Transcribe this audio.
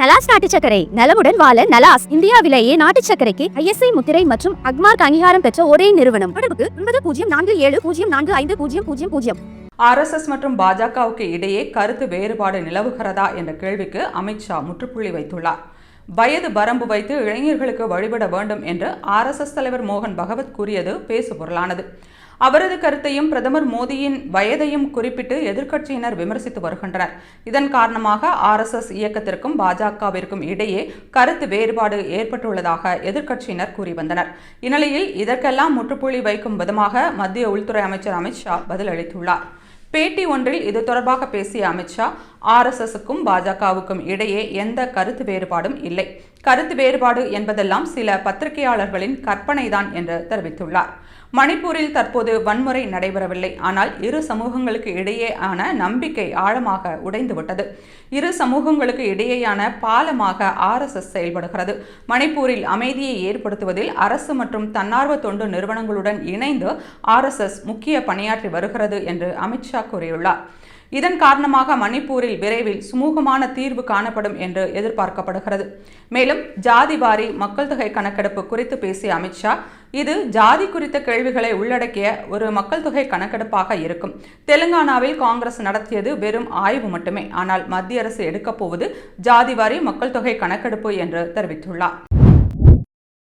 நலாஸ் நாட்டு சர்க்கரை நலமுடன் வாழ நலாஸ் இந்தியாவிலேயே நாட்டு சர்க்கரைக்கு ISI முத்திரை மற்றும் அக்மார்க் அங்கீகாரம் பெற்ற ஒரே நிறுவனம். தொடர்புக்கு 9047045000. RSS மற்றும் பாஜகவுக்கு இடையே கருத்து வேறுபாடு நிலவுகிறதா என்ற கேள்விக்கு அமித்ஷா முற்றுப்புள்ளி வைத்துள்ளார். வயது வரம்பு வைத்து இளைஞர்களுக்கு வழிபட வேண்டும் என்று RSS தலைவர் மோகன் பகவத் கூறியது பேசுபொருளானது. அவரது கருத்தையும் பிரதமர் மோடியின் வயதையும் குறிப்பிட்டு எதிர்க்கட்சியினர் விமர்சித்து வருகின்றனர். இதன் காரணமாக RSS இயக்கத்திற்கும் பாஜகவிற்கும் இடையே கருத்து வேறுபாடு ஏற்பட்டுள்ளதாக எதிர்க்கட்சியினர் கூறி வந்தனர். இந்நிலையில் இதற்கெல்லாம் முற்றுப்புள்ளி வைக்கும் விதமாக மத்திய உள்துறை அமைச்சர் அமித்ஷா பதிலளித்துள்ளார். பேட்டி ஒன்றில் இது தொடர்பாக பேசிய அமித்ஷா, RSSக்கும் பாஜகவுக்கும் இடையே எந்த கருத்து வேறுபாடும் இல்லை. கருத்து வேறுபாடு என்பதெல்லாம் சில பத்திரிகையாளர்களின் கற்பனைதான் என்று தெரிவித்துள்ளார். மணிப்பூரில் தற்போது வன்முறை நடைபெறவில்லை. ஆனால் இரு சமூகங்களுக்கு இடையேயான நம்பிக்கை ஆழமாக உடைந்துவிட்டது. இரு சமூகங்களுக்கு இடையேயான பாலமாக RSS செயல்படுகிறது. மணிப்பூரில் அமைதியை ஏற்படுத்துவதில் அரசு மற்றும் தன்னார்வ தொண்டு நிறுவனங்களுடன் இணைந்து RSS முக்கிய பணியாற்றி வருகிறது என்று அமித்ஷா கூறியுள்ளார். இதன் காரணமாக மணிப்பூரில் விரைவில் சுமூகமான தீர்வு காணப்படும் என்று எதிர்பார்க்கப்படுகிறது. மேலும் ஜாதிவாரி மக்கள் தொகை கணக்கெடுப்பு குறித்து பேசிய அமித்ஷா, இது ஜாதி குறித்த கேள்விகளை உள்ளடக்கிய ஒரு மக்கள் தொகை கணக்கெடுப்பாக இருக்கும். தெலுங்கானாவில் காங்கிரஸ் நடத்தியது வெறும் ஆய்வு மட்டுமே. ஆனால் மத்திய அரசு எடுக்கப் போவது ஜாதிவாரி மக்கள் தொகை கணக்கெடுப்பு என்று தெரிவித்துள்ளார்.